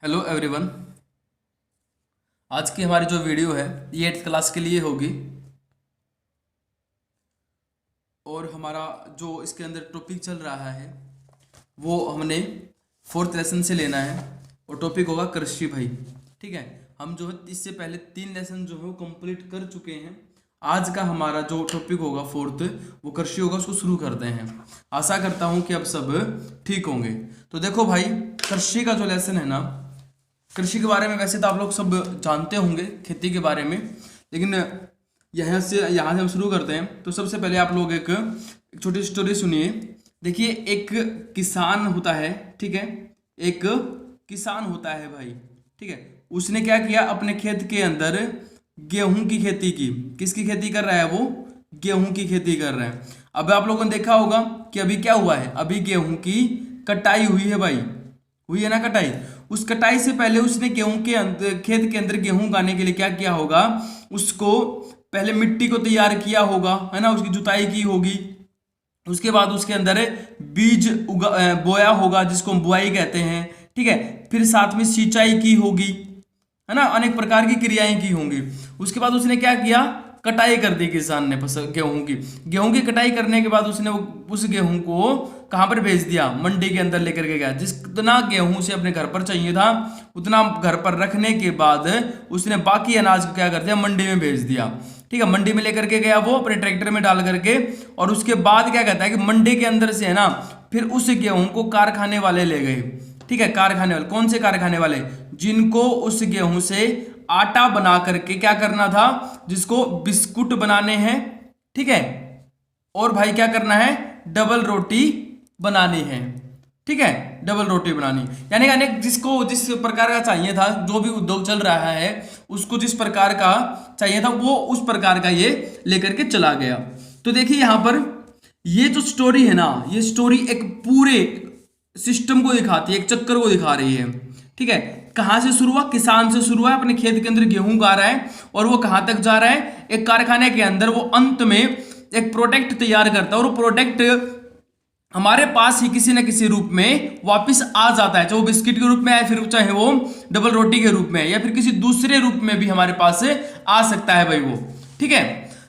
Hello everyone. आज की हमारी जो वीडियो है ये 8th क्लास के लिए होगी और हमारा जो इसके अंदर टॉपिक चल रहा है वो हमने 4th लेसन से लेना है और टॉपिक होगा कृषि भाई। ठीक है, हम जो है इससे पहले 3 लेसन जो है वो कंप्लीट कर चुके हैं। आज का हमारा जो टॉपिक होगा 4th वो कृषि होगा, उसको शुरू करते हैं। आशा करता हूँ कि अब सब ठीक होंगे। तो देखो भाई, कृषि का जो लेसन है ना, कृषि के बारे में वैसे तो आप लोग सब जानते होंगे खेती के बारे में, लेकिन यहाँ से हम शुरू करते हैं। तो सबसे पहले आप लोग एक छोटी स्टोरी सुनिए। देखिए, एक किसान होता है, ठीक है, एक किसान होता है भाई, ठीक है। उसने क्या किया, अपने खेत के अंदर गेहूं की खेती की। किसकी खेती कर रहा है वो? गेहूं की खेती कर रहा है। अब आप लोगों ने देखा होगा कि अभी क्या हुआ है, अभी गेहूं की कटाई हुई है भाई, हुई है ना कटाई। उस कटाई से पहले उसने गेहूं के अंदर, खेत के अंदर गेहूं उगाने के लिए क्या किया होगा, उसको पहले मिट्टी को तैयार किया होगा, है ना, उसकी जुताई की होगी। उसके बाद उसके अंदर बीज बोया होगा, जिसको हम बुआई कहते हैं, ठीक है। फिर साथ में सिंचाई की होगी, है ना, अनेक प्रकार की क्रियाएं की होंगी। उसके बाद उसने क्या किया, कटाई कर दी किसान ने गेहूं की कटाई करने के बाद उसने उस गेहूं को कहां पर भेज दिया, मंडी के अंदर लेकर के गया। जितना गेहूं से अपने घर पर चाहिए था उतना घर पर रखने के बाद उसने बाकी अनाज को क्या कर दिया, मंडी में भेज दिया। ठीक है, मंडी में लेकर के गया वो अपने ट्रैक्टर में डाल करके, और उसके बाद क्या कहता है कि मंडी के अंदर से, है ना, फिर उस गेहूं को कारखाने वाले ले गए। ठीक है, कारखाने वाले, कौन से कारखाने वाले? जिनको उस गेहूं से आटा बना करके क्या करना था, जिसको बिस्कुट बनाने हैं, ठीक है, और भाई क्या करना है, डबल रोटी बनानी है। ठीक है, डबल रोटी बनानी, यानी जिसको जिस प्रकार का चाहिए था, जो भी उद्योग चल रहा है उसको जिस प्रकार का चाहिए था वो उस प्रकार का ये लेकर के चला गया। तो देखिए यहां पर ये जो स्टोरी है ना, ये स्टोरी एक पूरे सिस्टम को दिखाती है, एक चक्कर को दिखा रही है। ठीक है, कहां से शुरू हुआ, किसान से शुरू हुआ, अपने खेत के अंदर गेहूं उगा रहा है और वो कहां तक जा रहा है, एक कारखाने के अंदर वो अंत में एक प्रोडक्ट तैयार करता है और वो प्रोडक्ट हमारे पास ही किसी न किसी रूप में वापस आ जाता है, चाहे वो बिस्किट के रूप में है, फिर चाहे वो डबल रोटी के रूप में, या फिर किसी दूसरे रूप में भी हमारे पास आ सकता है भाई वो। ठीक है,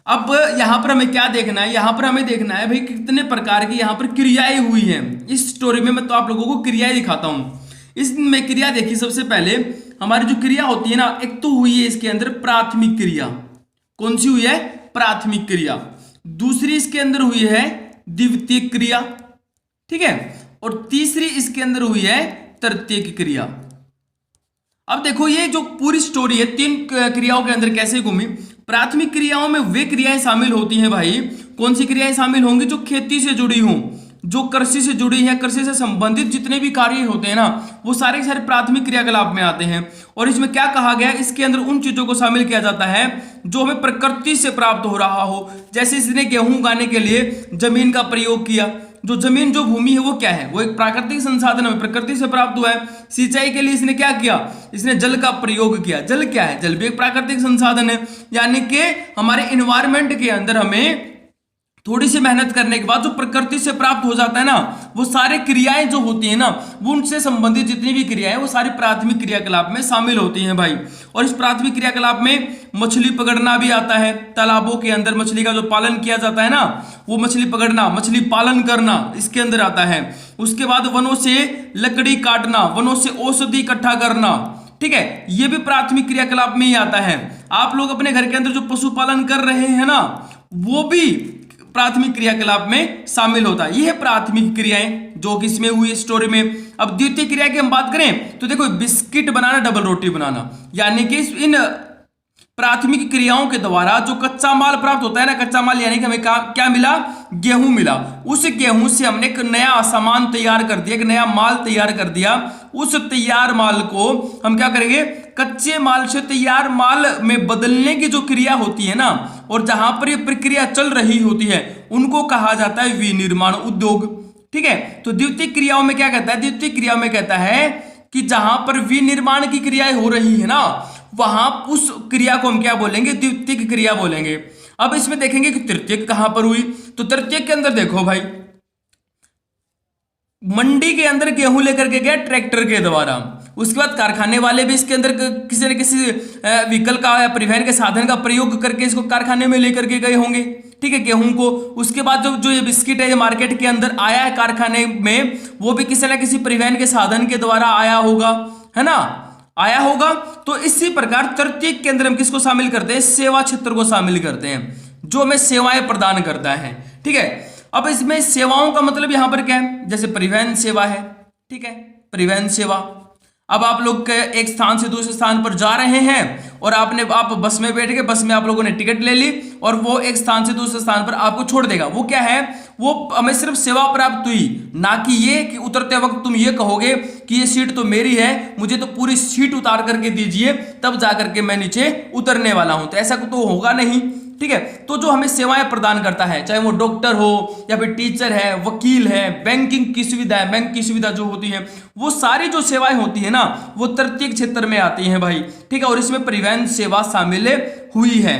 अब यहां पर हमें क्या देखना है, यहां पर हमें देखना है भाई कितने प्रकार की यहां पर क्रियाएं हुई हैं इस स्टोरी में। मैं तो आप लोगों को क्रियाएं दिखाता हूं। इसमें क्रिया देखिए, सबसे पहले हमारी जो क्रिया होती है ना, एक तो हुई है इसके अंदर प्राथमिक क्रिया। कौन सी हुई है? प्राथमिक क्रिया। दूसरी इसके अंदर हुई है द्वितीयक क्रिया, ठीक है, और तीसरी इसके अंदर हुई है तृतीयक क्रिया। अब देखो ये जो पूरी स्टोरी है 3 क्रियाओं के अंदर कैसे घूमी। प्राथमिक क्रियाओं में वे क्रियाएं शामिल होती हैं भाई, कौन सी क्रियाएं शामिल होंगी, जो खेती से जुड़ी हों, जो कृषि से जुड़ी है, कृषि से संबंधित जितने भी कार्य होते हैं ना, वो सारे के सारे प्राथमिक क्रियाकलाप में आते हैं। और इसमें क्या कहा गया, इसके अंदर उन चीजों को शामिल किया जाता है जो हमें प्रकृति से प्राप्त हो रहा हो। जैसे इसने गेहूं उगाने के लिए जमीन का प्रयोग किया, जो जमीन, जो भूमि है वो क्या है, वो एक प्राकृतिक संसाधन है, प्रकृति से प्राप्त हुआ है। सिंचाई के लिए इसने क्या किया, इसने जल का प्रयोग किया। जल क्या है? जल भी एक प्राकृतिक संसाधन है, यानी कि हमारे इन्वायरमेंट के अंदर हमें थोड़ी सी मेहनत करने के बाद जो प्रकृति से प्राप्त हो जाता है ना, वो सारे क्रियाएं जो होती है ना, वो उनसे संबंधित जितनी भी क्रियाएं वो सारी प्राथमिक क्रियाकलाप में शामिल होती हैं भाई। और इस प्राथमिक क्रियाकलाप में मछली पकड़ना भी आता है। तालाबों के अंदर मछली का जो पालन किया जाता है ना, वो मछली पकड़ना, मछली पालन करना इसके अंदर आता है। उसके बाद वनों से लकड़ी काटना, वनों से औषधि इकट्ठा करना, ठीक है, ये भी प्राथमिक क्रियाकलाप में ही आता है। आप लोग अपने घर के अंदर जो पशुपालन कर रहे हैं ना, वो भी प्राथमिक क्रियाकलाप में शामिल होता है। ये है प्राथमिक क्रियाएं जो कि इसमें हुई स्टोरी में। अब द्वितीय क्रिया की हम बात करें तो देखो, बिस्किट बनाना, डबल रोटी बनाना, यानी कि इन प्राथमिक क्रियाओं के द्वारा जो कच्चा माल प्राप्त होता है ना, कच्चा माल यानी कि हमें क्या मिला, गेहूं मिला। उस गेहूं से हमने एक नया सामान तैयार कर दिया, एक नया माल तैयार कर दिया। उस तैयार माल को हम क्या करेंगे, कच्चे माल से तैयार माल में बदलने की जो क्रिया होती है ना, और जहां पर ये प्रक्रिया चल रही होती है, उनको कहा जाता है विनिर्माण उद्योग। ठीक है, तो द्वितीय क्रियाओं में क्या कहता है, द्वितीय क्रिया में कहता है कि जहां पर विनिर्माण की क्रियाएं हो रही है ना, वहां उस क्रिया को हम क्या बोलेंगे, द्वितीयक क्रिया बोलेंगे। अब इसमें देखेंगे कि तृतीयक कहां पर हुई, तो तृतीयक के अंदर देखो भाई, मंडी के अंदर गेहूं लेकर के गया ट्रैक्टर के द्वारा, उसके बाद कारखाने वाले भी इसके अंदर किसी न किसी व्हीकल का या परिवहन के साधन का प्रयोग करके इसको कारखाने में लेकर के गए होंगे, ठीक है, गेहूं को। उसके बाद जो जो ये बिस्किट है, ये मार्केट के अंदर आया है कारखाने में, वो भी किसी न किसी परिवहन के साधन के द्वारा आया होगा, है ना, आया होगा। तो इसी प्रकार तृतीयक के अंदर हम किसको शामिल करते हैं? सेवा क्षेत्र को शामिल करते हैं, जो हमें सेवाएं प्रदान करता है, ठीक है। अब इसमें सेवाओं का मतलब यहां पर क्या है? जैसे परिवहन सेवा है, ठीक है, परिवहन सेवा। अब आप लोग एक स्थान से दूसरे स्थान पर जा रहे हैं और आप बस में बैठ गए, बस में आप लोगों ने टिकट ले ली और वो एक स्थान से दूसरे स्थान पर आपको छोड़ देगा। वो क्या है? वो हमें सिर्फ सेवा प्राप्त हुई, ना कि ये कि उतरते वक्त तुम ये कहोगे कि ये सीट तो मेरी है, मुझे तो पूरी सीट उतार करके दीजिए, तब जाकर के मैं नीचे उतरने वाला हूं। तो ऐसा तो होगा नहीं, ठीक है। तो जो हमें सेवाएं प्रदान करता है, चाहे वो डॉक्टर हो या फिर टीचर है, वकील है, बैंकिंग की सुविधा है, बैंक की सुविधा जो होती है, वो सारी जो सेवाएं होती है ना, वो तृतीयक क्षेत्र में आती हैं भाई, ठीक है। और इसमें परिवहन सेवा शामिल हुई है।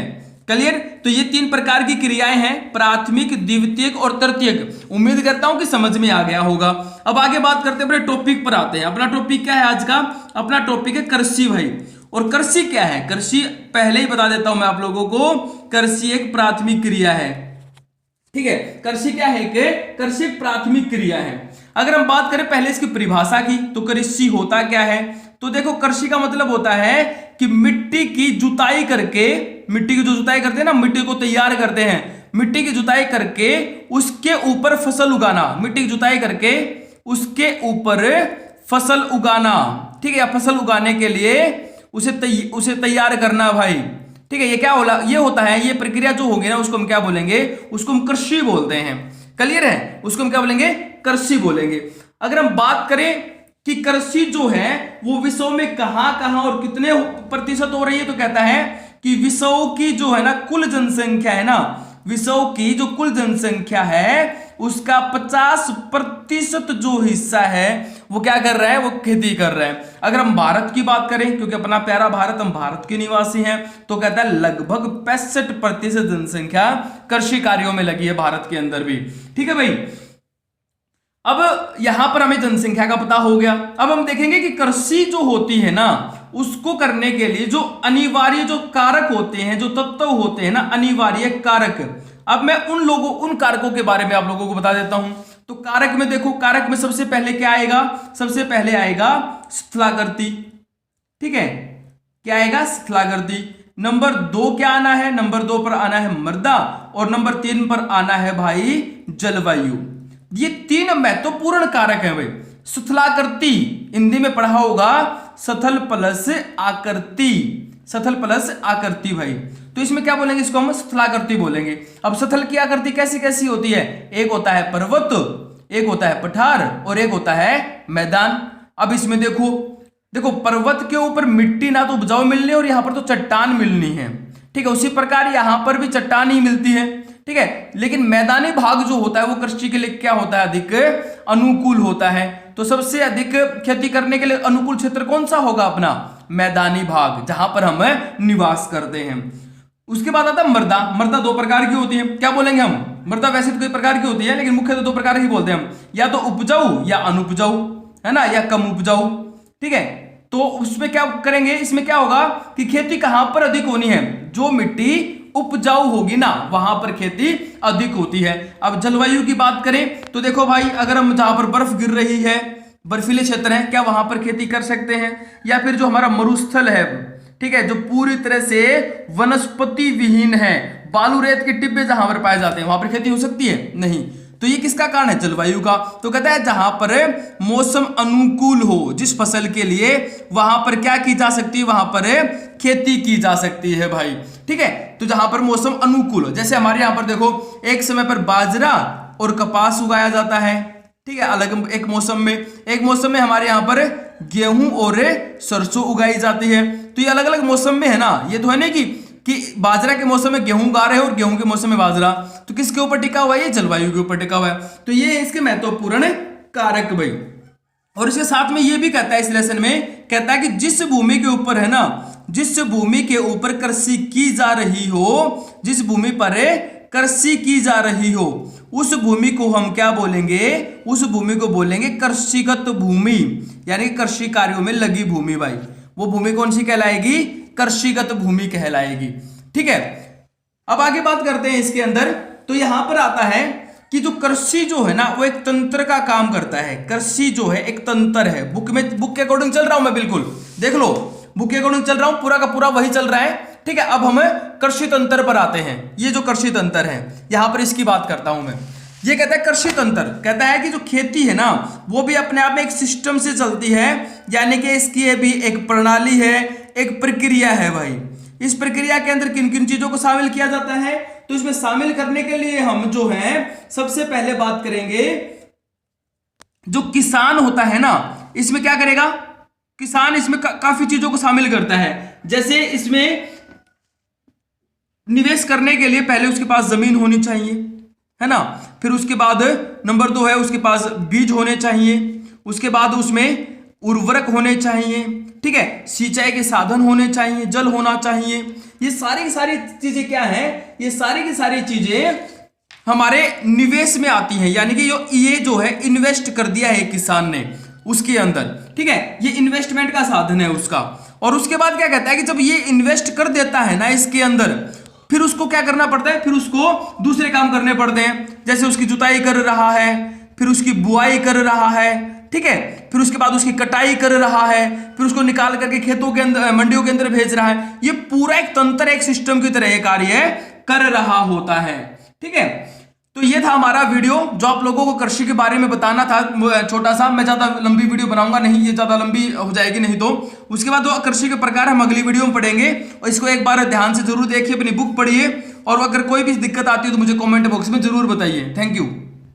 क्लियर? तो ये 3 प्रकार की क्रियाएं हैं, प्राथमिक, द्वितीयक और तृतीयक। उम्मीद करता हूं कि समझ में आ गया होगा। अब आगे बात करते हैं, अपने टॉपिक पर आते हैं। अपना टॉपिक क्या है आज का? अपना टॉपिक है कृषि भाई। और कृषि क्या है? कृषि पहले ही बता देता हूं मैं आप लोगों को, कृषि एक प्राथमिक क्रिया है, ठीक है। कृषि क्या है? कि कृषि एक प्राथमिक क्रिया है। अगर हम बात करें पहले इसकी परिभाषा की, तो कृषि होता क्या है? तो देखो, कृषि का मतलब होता है कि मिट्टी की जुताई करके, मिट्टी की जो जुताई करते हैं ना, मिट्टी को तैयार करते हैं, मिट्टी की जुताई करके उसके ऊपर फसल उगाना, मिट्टी की जुताई करके उसके ऊपर फसल उगाना, ठीक है, या फसल उगाने के लिए उसे तैयार करना भाई, ठीक है। ये क्या होला? ये होता है, ये प्रक्रिया जो होगी ना, उसको हम क्या बोलेंगे? उसको हम कृषि बोलते हैं। क्लियर है? उसको हम क्या बोलेंगे? कृषि बोलेंगे। अगर हम बात करें कि कृषि जो है वो विश्व में कहां और कितने प्रतिशत हो रही है, तो कहता है कि विश्व की जो है ना कुल जनसंख्या है ना, विश्व की जो कुल जनसंख्या है उसका 50% जो हिस्सा है वो क्या कर रहा है? वो खेती कर रहा है। अगर हम भारत की बात करें, क्योंकि अपना प्यारा भारत, हम भारत के निवासी हैं, तो कहता है लगभग 65% जनसंख्या कृषि कार्यों में लगी है भारत के अंदर भी, ठीक है भाई। अब यहां पर हमें जनसंख्या का पता हो गया। अब हम देखेंगे कि कृषि जो होती है ना, उसको करने के लिए जो अनिवार्य जो कारक होते हैं, जो तत्व होते हैं ना, अनिवार्य कारक। अब मैं उन कारकों के बारे में आप लोगों को बता देता हूं। तो कारक में देखो, कारक में सबसे पहले क्या आएगा? सबसे पहले आएगा स्थलाकृति, ठीक है, क्या आएगा? स्थलाकृति। नंबर 2 क्या आना है? नंबर 2 पर आना है मृदा, और नंबर 3 पर आना है भाई जलवायु। ये 3 महत्वपूर्ण कारक हैं भाई। स्थलाकृति हिंदी में पढ़ा होगा, स्थल प्लस आकृति, स्थल प्लस आकृति भाई। तो इसमें क्या बोलेंगे? इसको हम स्थलाकृति बोलेंगे। अब स्थल की आकृति कैसी कैसी होती है? एक होता है पर्वत, एक होता है पठार, और एक होता है मैदान। अब इसमें देखो पर्वत के ऊपर मिट्टी ना तो उपजाऊ मिलनी है और यहां पर तो चट्टान मिलनी है, ठीक है। उसी प्रकार यहां पर भी चट्टान ही मिलती है, ठीक है। लेकिन मैदानी भाग जो होता है वो कृषि के लिए क्या होता है? अधिक अनुकूल होता है। तो सबसे अधिक खेती करने के लिए अनुकूल क्षेत्र कौन सा होगा? अपना मैदानी भाग, जहां पर हम निवास करते हैं। उसके बाद आता है मृदा। मृदा 2 प्रकार की होती है। क्या बोलेंगे हम? मृदा वैसे तो कई प्रकार की होती है, लेकिन मुख्य तो 2 प्रकार की बोलते हैं हम, या तो उपजाऊ या अनुपजाऊ, है ना, या कम उपजाऊ, ठीक है। तो उसमें क्या करेंगे? इसमें क्या होगा कि खेती कहां पर अधिक होनी है? जो मिट्टी उपजाऊ होगी ना, वहां पर खेती अधिक होती है। अब जलवायु की बात करें तो देखो भाई, अगर हम जहां पर बर्फ गिर रही है, बर्फीले क्षेत्र है, क्या वहां पर खेती कर सकते हैं? या फिर जो हमारा मरुस्थल है, ठीक है, जो पूरी तरह से वनस्पति विहीन है, बालू रेत के टिब्बे जहां पर पाए जाते हैं, वहां पर खेती हो सकती है? नहीं। तो ये किसका कारण है? जलवायु का। तो कहता है जहां पर मौसम अनुकूल हो जिस फसल के लिए, वहां पर क्या की जा सकती है? वहां पर खेती की जा सकती है भाई, ठीक है। तो जहां पर मौसम अनुकूल हो, जैसे हमारे यहां पर देखो, एक समय पर बाजरा और कपास उगाया जाता है, ठीक है, अलग एक मौसम में। एक मौसम में हमारे यहां पर गेहूं और सरसों उगाई जाती है। तो ये अलग अलग मौसम में है ना, ये तो है नहीं कि बाजरा के मौसम में गेहूं उगा रहे हो और गेहूं के मौसम में बाजरा। तो किसके ऊपर टिका हुआ है? ये जलवायु के ऊपर टिका हुआ है। तो ये इसके महत्वपूर्ण कारक भाई। और इसके साथ में ये भी कहता है, इस लेसन में कहता है कि जिस भूमि के ऊपर है ना, जिस भूमि के ऊपर कृषि की जा रही हो, जिस भूमि पर कृषि की जा रही हो, उस भूमि को हम क्या बोलेंगे, उस भूमि को बोलेंगे कृषिगत भूमि, यानी कृषि कार्यों में लगी भूमि भाई। वो भूमि कौन सी कहलाएगी, कृषिगत भूमि कहलाएगी। ठीक है, अब आगे बात करते हैं इसके अंदर। तो यहां पर आता है कि जो कृषि जो है ना वो एक तंत्र का काम करता है। कृषि जो है एक तंत्र है। बुक के अकॉर्डिंग चल रहा हूं मैं, बिल्कुल देख लो, बुक के अकॉर्डिंग चल रहा हूं, पूरा का पूरा वही चल रहा है। ठीक है, अब हम कृषि तंत्र पर आते हैं। ये जो कृषि तंत्र है यहां पर इसकी बात करता हूं मैं। ये कहता है कृषि तंत्र कहता है कि जो खेती है ना वो भी अपने आप में एक सिस्टम से चलती है, यानी कि इसकी भी एक प्रणाली है, एक प्रक्रिया है भाई। इस प्रक्रिया के अंदर किन किन चीजों को शामिल किया जाता है, तो इसमें शामिल करने के लिए हम जो है सबसे पहले बात करेंगे, जो किसान होता है ना इसमें क्या करेगा, किसान इसमें काफी चीजों को शामिल करता है। जैसे इसमें निवेश करने के लिए पहले उसके पास जमीन होनी चाहिए, है ना। फिर उसके बाद नंबर 2 है उसके पास बीज होने चाहिए। उसके बाद उसमें उर्वरक होने चाहिए। ठीक है, सिंचाई के साधन होने चाहिए, जल होना चाहिए। ये सारी की सारी चीजें क्या है, ये सारी की सारी चीजें हमारे निवेश में आती हैं, यानी कि ये जो है इन्वेस्ट कर दिया है किसान ने उसके अंदर। ठीक है, ये इन्वेस्टमेंट का साधन है उसका। और उसके बाद क्या कहता है कि जब ये इन्वेस्ट कर देता है ना इसके अंदर, फिर उसको क्या करना पड़ता है, फिर उसको दूसरे काम करने पड़ते हैं। जैसे उसकी जुताई कर रहा है, फिर उसकी बुआई कर रहा है, ठीक है, फिर उसके बाद उसकी कटाई कर रहा है, फिर उसको निकाल करके खेतों के अंदर, मंडियों के अंदर भेज रहा है। ये पूरा एक तंत्र, एक सिस्टम की तरह ये कार्य कर रहा होता है। ठीक है, तो ये था हमारा वीडियो जो आप लोगों को कृषि के बारे में बताना था, छोटा सा। मैं ज्यादा लंबी वीडियो बनाऊंगा नहीं, ये ज्यादा लंबी हो जाएगी नहीं तो। उसके बाद जो कृषि के प्रकार हम अगली वीडियो में पढ़ेंगे, और इसको एक बार ध्यान से जरूर देखिए, अपनी बुक पढ़िए, और अगर कोई भी दिक्कत आती है तो मुझे कमेंट बॉक्स में जरूर बताइए। Thank you.